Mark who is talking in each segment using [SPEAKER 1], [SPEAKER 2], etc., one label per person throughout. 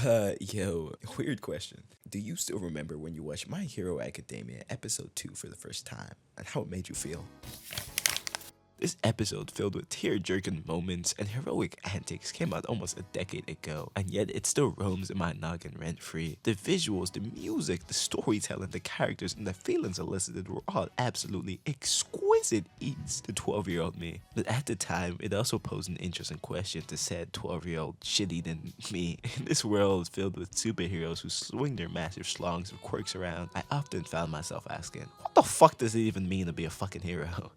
[SPEAKER 1] Yo, weird question. Do you still remember when you watched My Hero Academia episode 2 for the first time and how it made you feel? This episode, filled with tear-jerking moments and heroic antics, came out almost a decade ago, and yet it still roams in my noggin rent-free. The visuals, the music, the storytelling, the characters, and the feelings elicited were all absolutely exquisite eats to 12-year-old me. But at the time, it also posed an interesting question to said 12-year-old shitty than me. In this world filled with superheroes who swing their massive slongs of quirks around, I often found myself asking, what the fuck does it even mean to be a fucking hero?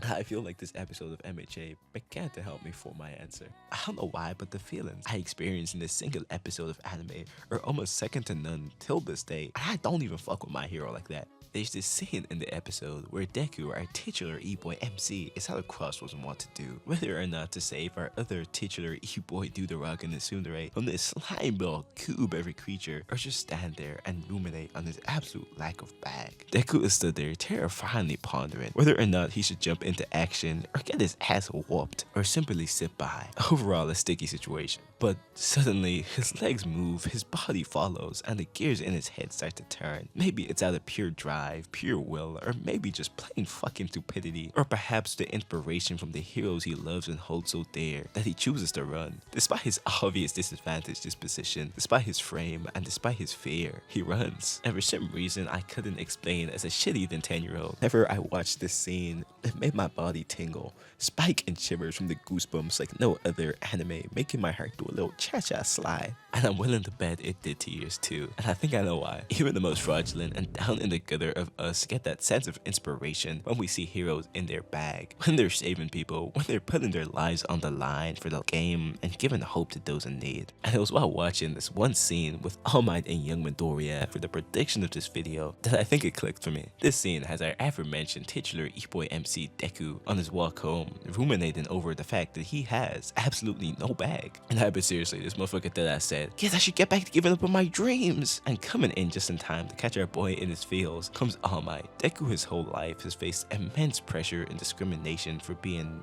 [SPEAKER 1] I feel like this episode of MHA began to help me for my answer. I don't know why, but the feelings I experienced in this single episode of anime are almost second to none till this day. I don't even fuck with My Hero like that. There's this scene in the episode where Deku, our titular e-boy MC, is at a crossroads on what to do. Whether or not to save our other titular e-boy Dudaraga and Tsundere from this slime ball cube every creature, or just stand there and ruminate on his absolute lack of bag. Deku is stood there terrifyingly pondering whether or not he should jump into action or get his ass whooped or simply sit by. Overall, a sticky situation. But suddenly, his legs move, his body follows, and the gears in his head start to turn. Maybe it's out of pure drive, pure will, or maybe just plain fucking stupidity, or perhaps the inspiration from the heroes he loves and holds so dear that he chooses to run. Despite his obvious disadvantaged disposition, despite his frame, and despite his fear, he runs. And for some reason I couldn't explain as a shitty than 10-year-old. Whenever I watched this scene, it made my body tingle, spike and shivers from the goosebumps like no other anime, making my heart do a little cha-cha slide. And I'm willing to bet it did to yours too. And I think I know why. Even the most fraudulent and down in the gutter of us get that sense of inspiration when we see heroes in their bag, when they're saving people, when they're putting their lives on the line for the game and giving hope to those in need. And it was while watching this one scene with All Might and young Midoriya for the prediction of this video that I think it clicked for me. This scene has our aforementioned titular e-boy MC Deku on his walk home, ruminating over the fact that he has absolutely no bag. And but seriously, this motherfucker that I said, yes, I should get back to giving up on my dreams. And coming in just in time to catch our boy in his feels comes All Might. Deku his whole life has faced immense pressure and discrimination for being,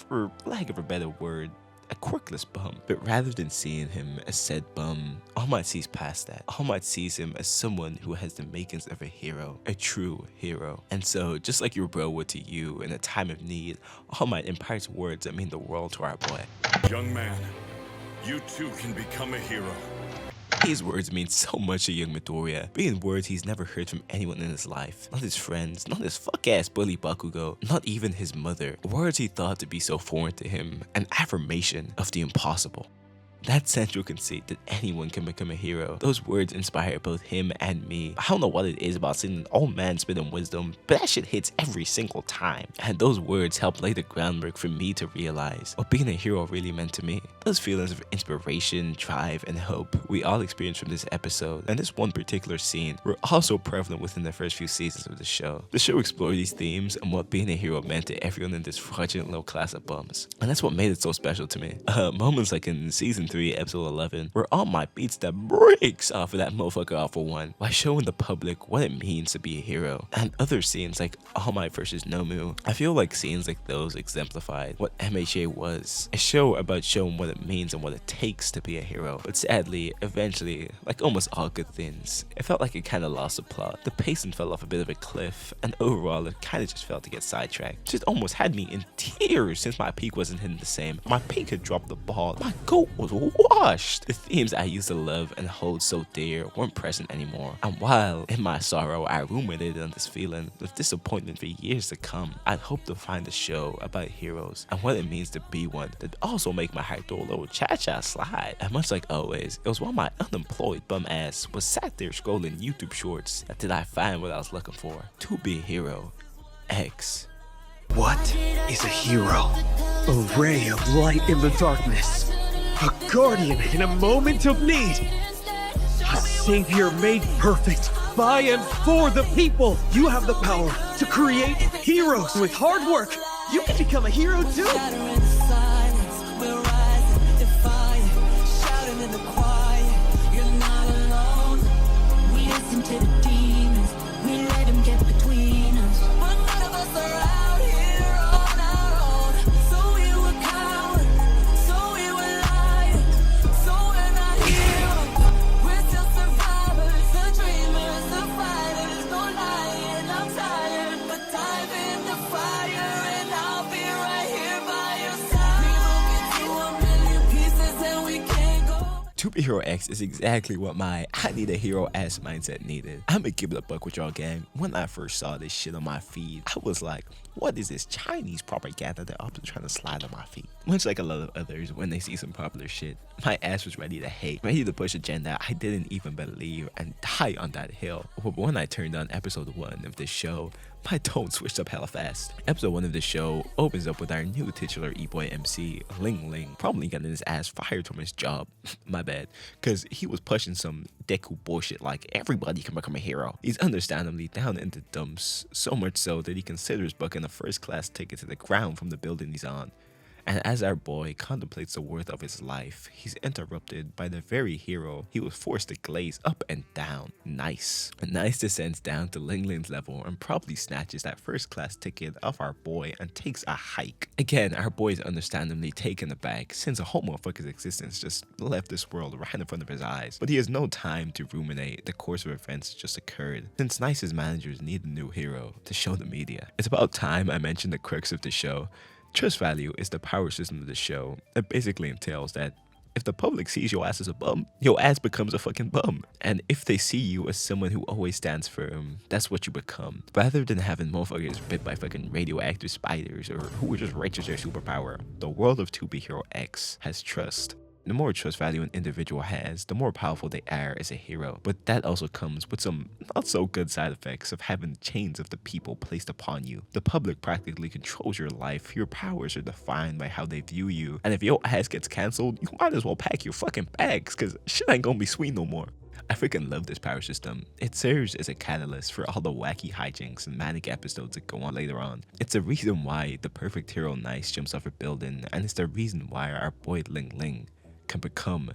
[SPEAKER 1] for lack of a better word, a quirkless bum. But rather than seeing him as said bum, All Might sees past that. All Might sees him as someone who has the makings of a hero, a true hero. And so, just like your bro would to you in a time of need, All Might imparts words that mean the world to our boy.
[SPEAKER 2] Young man, you too can become a hero.
[SPEAKER 1] These words mean so much to young Midoriya, being words he's never heard from anyone in his life. Not his friends, not his fuck-ass bully Bakugo, not even his mother. Words he thought to be so foreign to him, an affirmation of the impossible. That central conceit that anyone can become a hero. Those words inspire both him and me. I don't know what it is about seeing an old man spitting wisdom, but that shit hits every single time. And those words help lay the groundwork for me to realize what being a hero really meant to me. Those feelings of inspiration, drive, and hope we all experience from this episode and this one particular scene were also prevalent within the first few seasons of the show. The show explored these themes and what being a hero meant to everyone in this fraudulent little class of bums. And that's what made it so special to me. Moments like in season 3, episode 11, where All Might beats the brakes off of that motherfucker all for one, by showing the public what it means to be a hero. And other scenes like All Might versus Nomu, I feel like scenes like those exemplified what MHA was. A show about showing what it means and what it takes to be a hero. But sadly, eventually, like almost all good things, it felt like it kinda lost the plot. The pacing fell off a bit of a cliff, and overall it kinda just felt to get sidetracked. Just almost had me in tears since my peak wasn't hitting the same. My peak had dropped the ball. My goat was washed. The themes I used to love and hold so dear weren't present anymore. And while in my sorrow I ruminated on this feeling of disappointment for years to come, I'd hope to find a show about heroes and what it means to be one that also make my heart do a little cha-cha slide. And much like always, it was while my unemployed bum ass was sat there scrolling YouTube shorts that did I find what I was looking for. To be a hero. X.
[SPEAKER 3] What is a hero? A ray of light in the darkness. A guardian in a moment of need. A savior made perfect by and for the people. You have the power to create heroes. With hard work, you can become a hero too.
[SPEAKER 1] To Be Hero X is exactly what my I need a hero ass mindset needed. I'ma give it a buck with y'all, gang. When I first saw this shit on my feed, I was like, what is this Chinese propaganda they're often trying to slide on my feed? Much like a lot of others, when they see some popular shit, my ass was ready to hate, ready to push agenda I didn't even believe and die on that hill. But when I turned on episode 1 of this show, my tone switched up hella fast. Episode 1 of the show opens up with our new titular e-boy MC, Ling Ling, probably getting his ass fired from his job. My bad. Cause he was pushing some deku bullshit like everybody can become a hero. He's understandably down in the dumps, so much so that he considers booking a first class ticket to the ground from the building he's on. And as our boy contemplates the worth of his life, he's interrupted by the very hero he was forced to glaze up and down. Nice. Nice descends down to Ling Ling's level and promptly snatches that first class ticket off our boy and takes a hike. Again, our boy is understandably taken aback since a whole motherfucker's existence just left this world right in front of his eyes. But he has no time to ruminate the course of events that just occurred, since Nice's managers need a new hero to show the media. It's about time I mentioned the crux of the show. Trust value is the power system of the show. It basically entails that if the public sees your ass as a bum, your ass becomes a fucking bum. And if they see you as someone who always stands firm, that's what you become. Rather than having motherfuckers bit by fucking radioactive spiders or who are just rich as their superpower, the world of 2B Hero X has trust. The more trust value an individual has, the more powerful they are as a hero. But that also comes with some not so good side effects of having the chains of the people placed upon you. The public practically controls your life. Your powers are defined by how they view you. And if your ass gets cancelled, you might as well pack your fucking bags, cause shit ain't gonna be sweet no more. I freaking love this power system. It serves as a catalyst for all the wacky hijinks and manic episodes that go on later on. It's the reason why the perfect hero Nice jumps off a building, and it's the reason why our boy Ling Ling can become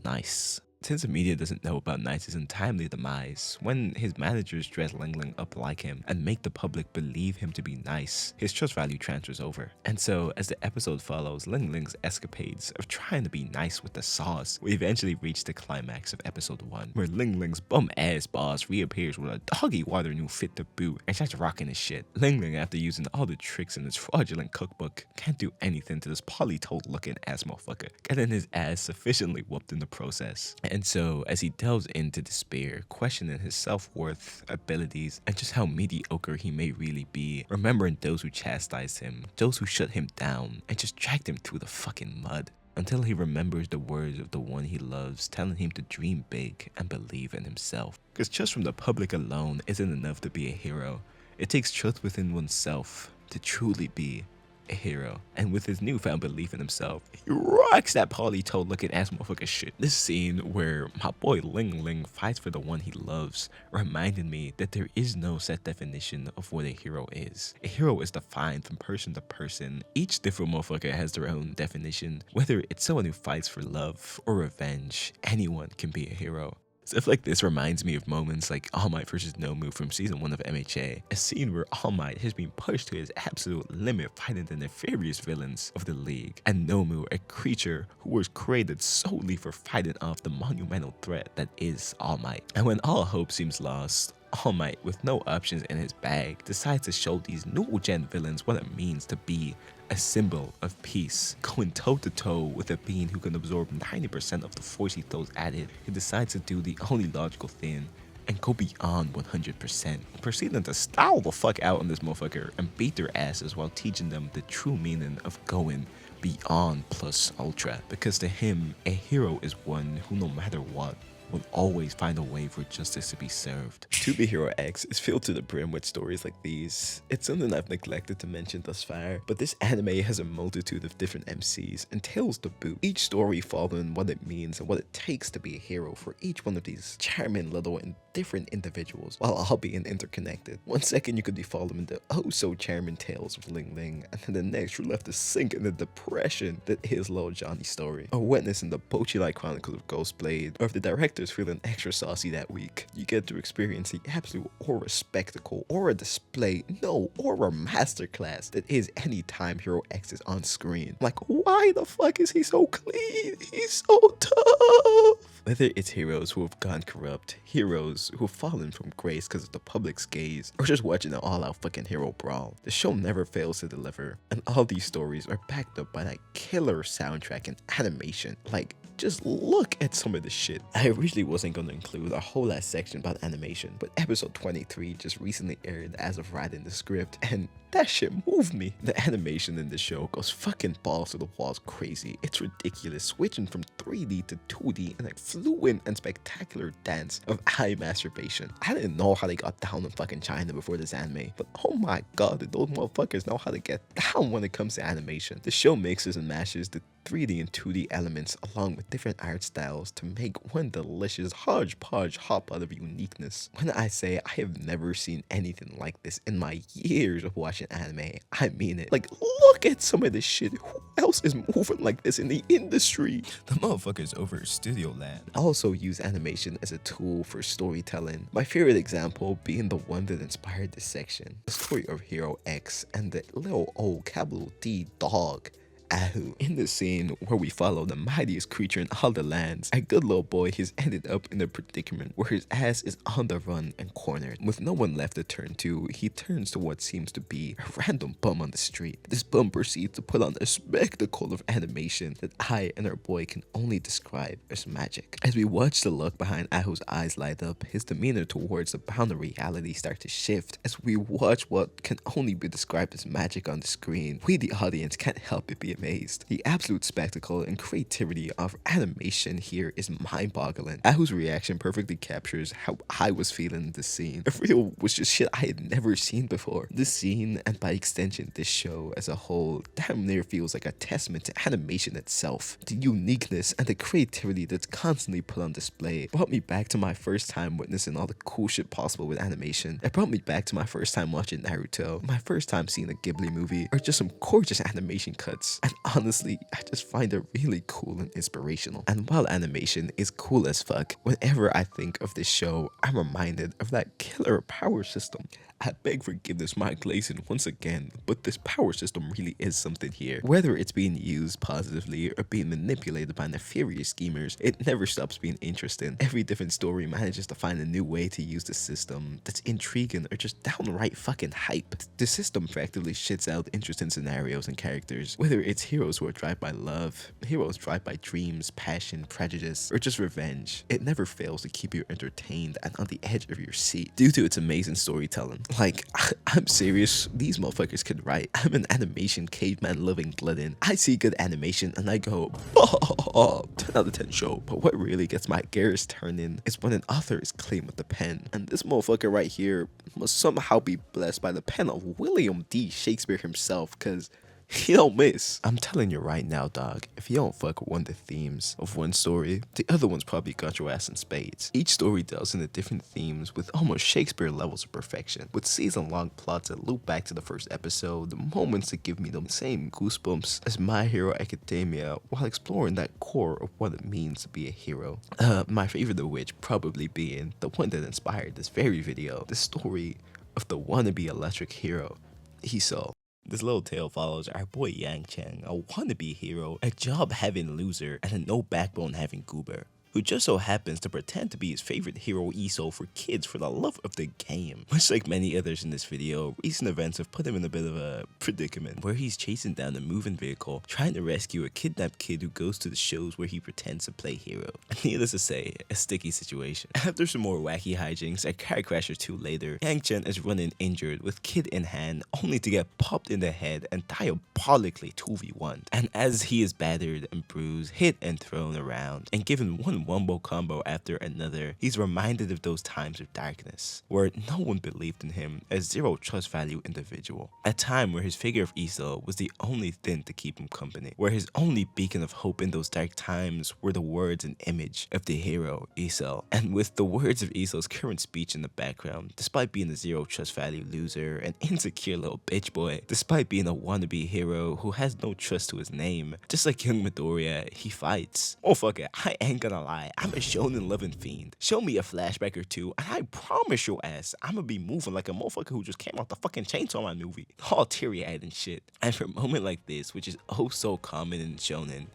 [SPEAKER 1] Nice. Since the media doesn't know about Nice's untimely demise, when his managers dress Ling Ling up like him and make the public believe him to be nice, his trust value transfers over. And so, as the episode follows Ling Ling's escapades of trying to be nice with the sauce, we eventually reach the climax of episode 1, where Ling Ling's bum-ass boss reappears with a doggy water new fit to boot and starts rocking his shit. Ling Ling, after using all the tricks in his fraudulent cookbook, can't do anything to this polytoad looking ass motherfucker, getting his ass sufficiently whooped in the process. And so, as he delves into despair, questioning his self-worth, abilities, and just how mediocre he may really be, remembering those who chastised him, those who shut him down, and just dragged him through the fucking mud, until he remembers the words of the one he loves telling him to dream big and believe in himself. Because trust from the public alone isn't enough to be a hero. It takes trust within oneself to truly be a hero. And with his newfound belief in himself, he rocks that polytoad looking ass motherfucker shit. This scene where my boy Ling Ling fights for the one he loves reminded me that there is no set definition of what a hero is. A hero is defined from person to person. Each different motherfucker has their own definition. Whether it's someone who fights for love or revenge, anyone can be a hero. Stuff like this reminds me of moments like All Might vs. Nomu from season 1 of MHA, a scene where All Might has been pushed to his absolute limit fighting the nefarious villains of the league, and Nomu, a creature who was created solely for fighting off the monumental threat that is All Might. And when all hope seems lost, All Might, with no options in his bag, decides to show these new-gen villains what it means to be a symbol of peace. Going toe-to-toe with a being who can absorb 90% of the force he throws at it, he decides to do the only logical thing and go beyond 100%, proceeding to style the fuck out on this motherfucker and beat their asses while teaching them the true meaning of going beyond plus ultra. Because to him, a hero is one who, no matter what, will always find a way for justice to be served. 2B Hero X is filled to the brim with stories like these. It's something I've neglected to mention thus far, but this anime has a multitude of different MCs and tales to boot, each story following what it means and what it takes to be a hero for each one of these charming little and different individuals, while all being interconnected. One second you could be following the oh so charming tales of Ling Ling, and then the next you're left to sink in the depression that is Lil Johnny's story, or witnessing the Pochi-like Chronicles of Ghostblade, or if the director's feeling extra saucy that week, you get to experience the absolute horror spectacle, or a display, no, or a masterclass that is anytime Hero X is on screen. Like, why the fuck is he so clean? He's so tough! Whether it's heroes who have gone corrupt, heroes who have fallen from grace because of the public's gaze, or just watching an all-out fucking hero brawl, the show never fails to deliver. And all these stories are backed up by that killer soundtrack and animation. Like, just look at some of this shit. I originally wasn't gonna include a whole ass section about animation, but episode 23 just recently aired as of writing the script, and that shit moved me. The animation in this show goes fucking balls to the walls crazy. It's ridiculous, switching from 3D to 2D in a fluent and spectacular dance of eye masturbation. I didn't know how they got down in fucking China before this anime, but oh my god, did those motherfuckers know how to get down when it comes to animation. The show mixes and mashes the 3D and 2D elements along with different art styles to make one delicious hodgepodge hop out of uniqueness. When I say I have never seen anything like this in my years of watching anime, I mean it. Like, look at some of this shit. Who else is moving like this in the industry?
[SPEAKER 4] The motherfuckers over Studio Land.
[SPEAKER 1] I also use animation as a tool for storytelling. My favorite example being the one that inspired this section. The story of Hero X and the little old capital D dog, Ahu. In the scene where we follow the mightiest creature in all the lands, a good little boy has ended up in a predicament where his ass is on the run and cornered. With no one left to turn to, he turns to what seems to be a random bum on the street. This bum proceeds to put on a spectacle of animation that I and our boy can only describe as magic. As we watch the look behind Ahu's eyes light up, his demeanor towards the bound of reality starts to shift. As we watch what can only be described as magic on the screen, we the audience can't help but be amazed. The absolute spectacle and creativity of animation here is mind-boggling. Ahu's reaction perfectly captures how I was feeling in this scene. The real was just shit I had never seen before. This scene, and by extension this show as a whole, damn near feels like a testament to animation itself. The uniqueness and the creativity that's constantly put on display brought me back to my first time witnessing all the cool shit possible with animation. It brought me back to my first time watching Naruto, my first time seeing a Ghibli movie, or just some gorgeous animation cuts. And honestly, I just find it really cool and inspirational. And while animation is cool as fuck, whenever I think of this show, I'm reminded of that killer power system. I beg forgiveness my glazing once again, but this power system really is something here. Whether it's being used positively or being manipulated by nefarious schemers, it never stops being interesting. Every different story manages to find a new way to use the system that's intriguing or just downright fucking hype. The system effectively shits out interesting scenarios and characters, whether it's heroes who are driven by love, heroes driven by dreams, passion, prejudice, or just revenge. It never fails to keep you entertained and on the edge of your seat due to its amazing storytelling. Like, I'm serious, these motherfuckers can write. I'm an animation caveman living glutton. I see good animation and I go, oh, 10 out of 10 show. But what really gets my gears turning is when an author is clean with the pen. And this motherfucker right here must somehow be blessed by the pen of William D. Shakespeare himself, cause he don't miss. I'm telling you right now, dog, if you don't fuck with one of the themes of one story, the other one's probably got your ass in spades. Each story deals into different themes with almost Shakespeare levels of perfection, with season-long plots that loop back to the first episode, the moments that give me the same goosebumps as My Hero Academia, while exploring that core of what it means to be a hero. My favorite of which probably being the one that inspired this very video, the story of the wannabe electric hero, Izuku. This little tale follows our boy Cheng, a wannabe hero, a job-having loser, and a no-backbone-having goober, who just so happens to pretend to be his favorite hero Izuku for kids for the love of the game. Much like many others in this video, recent events have put him in a bit of a predicament where he's chasing down a moving vehicle, trying to rescue a kidnapped kid who goes to the shows where he pretends to play hero. Needless to say, a sticky situation. After some more wacky hijinks, a car crash or two later, Chen is running injured with kid in hand, only to get popped in the head and diabolically 2v1'd. And as he is battered and bruised, hit and thrown around, and given one wombo combo after another, he's reminded of those times of darkness, where no one believed in him as zero trust value individual. A time where his figure of Izuku was the only thing to keep him company, where his only beacon of hope in those dark times were the words and image of the hero Izuku. And with the words of Izuku's current speech in the background, despite being a zero trust value loser, an insecure little bitch boy, despite being a wannabe hero who has no trust to his name, just like young Midoriya, he fights. Oh fuck it, I ain't gonna lie, I'm a shonen loving fiend. Show me a flashback or two, and I promise your ass, I'ma be moving like a motherfucker who just came out the fucking Chainsaw Man movie. All teary-eyed and shit. And for a moment like this, which is oh so common in shonen,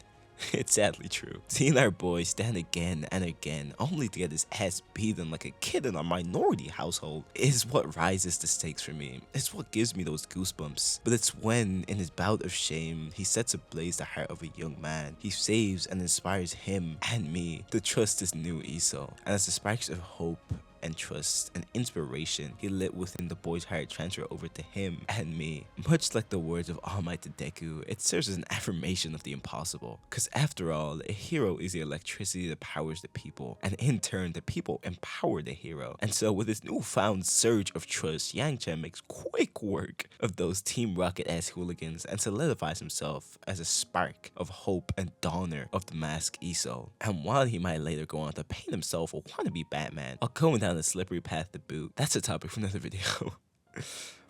[SPEAKER 1] It's sadly true. Seeing our boy stand again and again, only to get his ass beaten like a kid in a minority household, is what rises the stakes for me. It's what gives me those goosebumps. But it's when, in his bout of shame, he sets ablaze the heart of a young man. He saves and inspires him and me to trust this new Iso. And as the sparks of hope and trust and inspiration he lit within the boy's heart transfer over to him and me. Much like the words of Almighty Deku, it serves as an affirmation of the impossible. Cause after all, a hero is the electricity that powers the people, and in turn the people empower the hero. And so with this newfound surge of trust, Yang Chen makes quick work of those Team Rocket-ass hooligans and solidifies himself as a spark of hope and dawner of the masked Iso. And while he might later go on to paint himself a wannabe Batman, while going down a slippery path to boot, that's a topic for another video.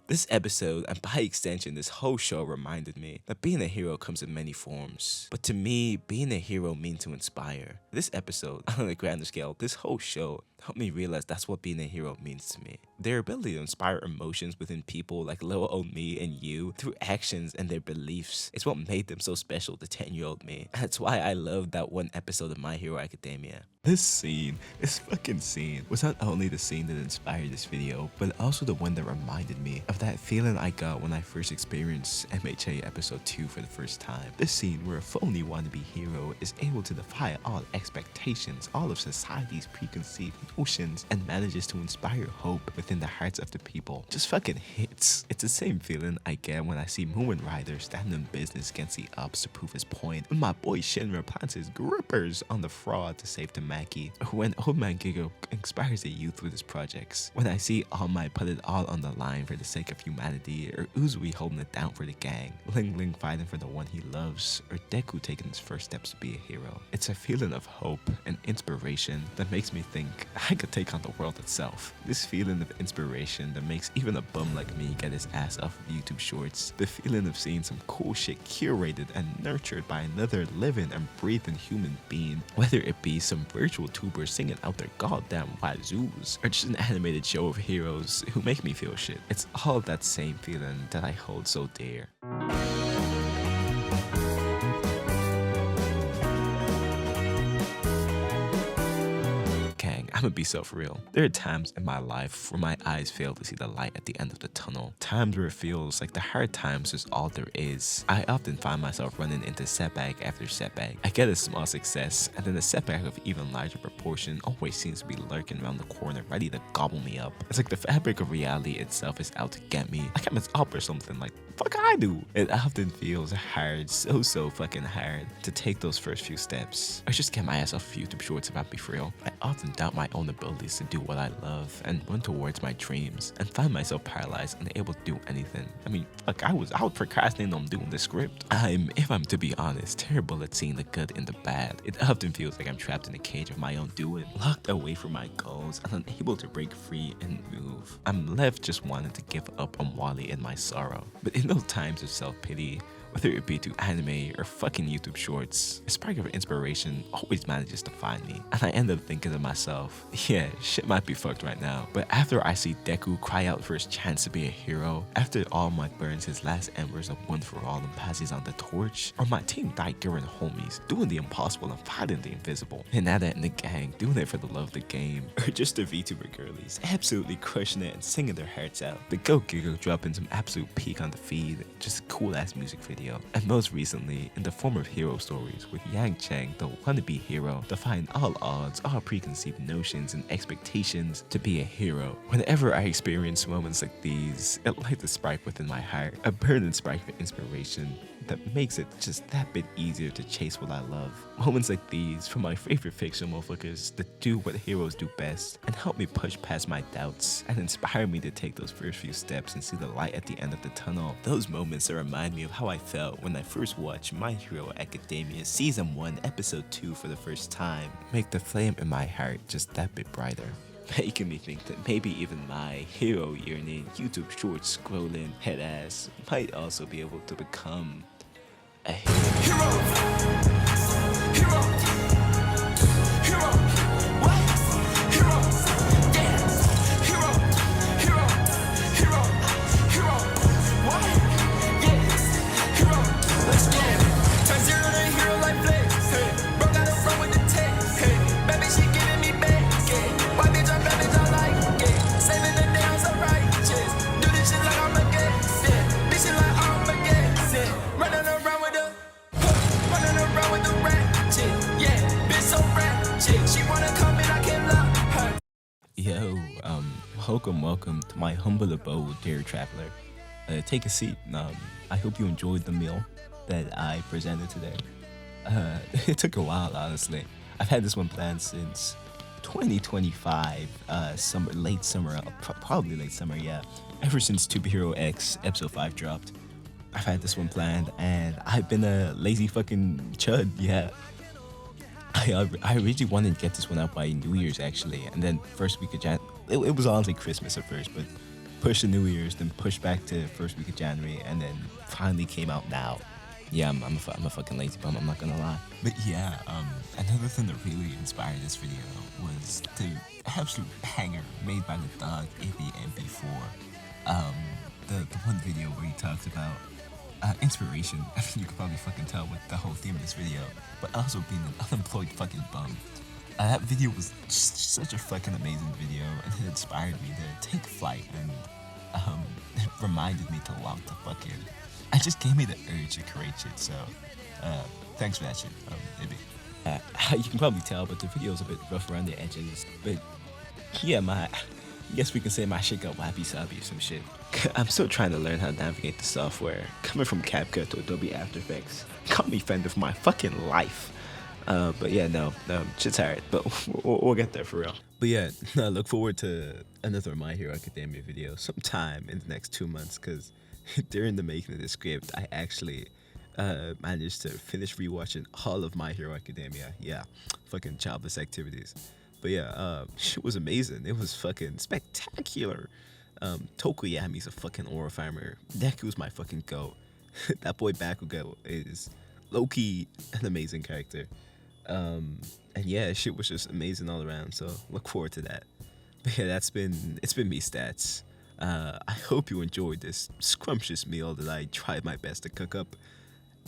[SPEAKER 1] This episode, and by extension this whole show, reminded me that being a hero comes in many forms. But to me, being a hero means to inspire. This episode, on a grander scale, this whole show helped me realize that's what being a hero means to me. Their ability to inspire emotions within people like little old me and you through actions and their beliefs is what made them so special to 10-year-old me. And that's why I love that one episode of My Hero Academia. This scene, this fucking scene, was not only the scene that inspired this video, but also the one that reminded me of that feeling I got when I first experienced MHA episode 2 for the first time. This scene where a phony wannabe hero is able to defy all expectations, all of society's preconceived notions, and manages to inspire hope within the hearts of the people. Just fucking hits. It's the same feeling I get when I see Moomin Rider stand in business against the ops to prove his point, when my boy Shinra plants his grippers on the fraud to save the Maki, or when Old Man Gigo inspires the youth with his projects, when I see All Might put it all on the line for the sake of humanity, or Uzui holding it down for the gang, Ling Ling fighting for the one he loves, or Deku taking his first steps to be a hero. It's a feeling of hope and inspiration that makes me think I could take on the world itself. This feeling of inspiration that makes even a bum like me get his ass off of YouTube shorts. The feeling of seeing some cool shit curated and nurtured by another living and breathing human being, whether it be some virtual tubers singing out their goddamn wazoos, or just an animated show of heroes who make me feel shit. It's all that same feeling that I hold so dear. I'ma be so for real. There are times in my life where my eyes fail to see the light at the end of the tunnel. Times where it feels like the hard times is all there is. I often find myself running into setback after setback. I get a small success, and then a setback of even larger proportion always seems to be lurking around the corner, ready to gobble me up. It's like the fabric of reality itself is out to get me. Like I'm its up or something, like fuck I do. It often feels hard, so fucking hard, to take those first few steps. I just get my ass off of YouTube shorts if I be for real. I often doubt my own abilities to do what I love and run towards my dreams, and find myself paralyzed and unable to do anything. I mean, fuck, I was out procrastinating on doing the script. If I'm to be honest, terrible at seeing the good in the bad. It often feels like I'm trapped in a cage of my own doing, locked away from my goals and unable to break free and move. I'm left just wanting to give up on Wally and my sorrow. But in those times of self-pity, whether it be to anime or fucking YouTube shorts, a spark of inspiration always manages to find me. And I end up thinking to myself, yeah, shit might be fucked right now. But after I see Deku cry out for his chance to be a hero, after All Might burns his last embers of one for all and passes on the torch, or my team Daiger and homies doing the impossible and fighting the invisible, and Nada and the gang doing it for the love of the game, or just the VTuber girlies absolutely crushing it and singing their hearts out, the Go Gigo dropping some absolute peak on the feed, just a cool ass music video. And most recently, in the form of hero stories with Yang Cheng, the wannabe hero, defying all odds, all preconceived notions and expectations to be a hero. Whenever I experience moments like these, it lights a spark within my heart, a burning spark of inspiration that makes it just that bit easier to chase what I love. Moments like these from my favorite fiction motherfuckers that do what heroes do best and help me push past my doubts and inspire me to take those first few steps and see the light at the end of the tunnel. Those moments that remind me of how I felt when I first watched My Hero Academia Season 1 Episode 2 for the first time make the flame in my heart just that bit brighter, making me think that maybe even my hero yearning, YouTube shorts scrolling head ass might also be able to become a hero. Hero. Hero. What? Hero. Dance. Hero. Hero. Hero. Hero. What? Yes. Hero. Let's get it. Time zero to hero life flames.
[SPEAKER 4] welcome to my humble abode, dear traveler. Take a seat. I hope you enjoyed the meal that I presented today. It took a while, honestly. I've had this one planned since 2025, late summer, probably late summer, yeah. Ever since Superhero X Episode 5 dropped, I've had this one planned, and I've been a lazy fucking chud, yeah. I really wanted to get this one out by New Year's, actually, and then first week of it was honestly Christmas at first, but pushed to New Year's, then pushed back to first week of January, and then finally came out now. Yeah, I'm a fucking lazy bum, I'm not gonna lie. But yeah, another thing that really inspired this video was the absolute hanger made by the dog ABM4. The one video where he talks about inspiration. I mean, you can probably fucking tell with the whole theme of this video, but also being an unemployed fucking bum. That video was just such a fucking amazing video, and it inspired me to take flight, and it reminded me to log the fuck in. It just gave me the urge to create shit, so thanks for that shit, maybe. You can probably tell, but the video's a bit rough around the edges, but yeah, I guess we can say my shit got wappy-sappy or some shit. I'm still trying to learn how to navigate the software. Coming from CapCut to Adobe After Effects got me fend of my fucking life. But yeah, no, shit's hard, but we'll get there for real. But yeah, I look forward to another My Hero Academia video sometime in the next 2 months, because during the making of this script, I actually managed to finish rewatching all of My Hero Academia. Yeah, fucking jobless activities. But yeah, shit was amazing. It was fucking spectacular. Tokoyami's a fucking aura farmer. Deku's my fucking goat. That boy Bakugo is low-key an amazing character. And yeah, shit was just amazing all around. So look forward to that. But yeah, it's been me, Stats. I hope you enjoyed this scrumptious meal that I tried my best to cook up.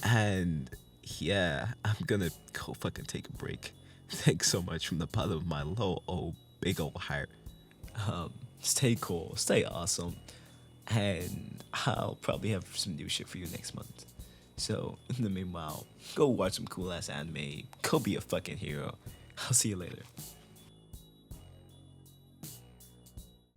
[SPEAKER 4] And yeah, I'm gonna go fucking take a break. Thanks so much from the bottom of my big old heart. Stay cool, stay awesome, and I'll probably have some new shit for you next month. So, in the meanwhile, go watch some cool ass anime, go be a fucking hero. I'll see you later.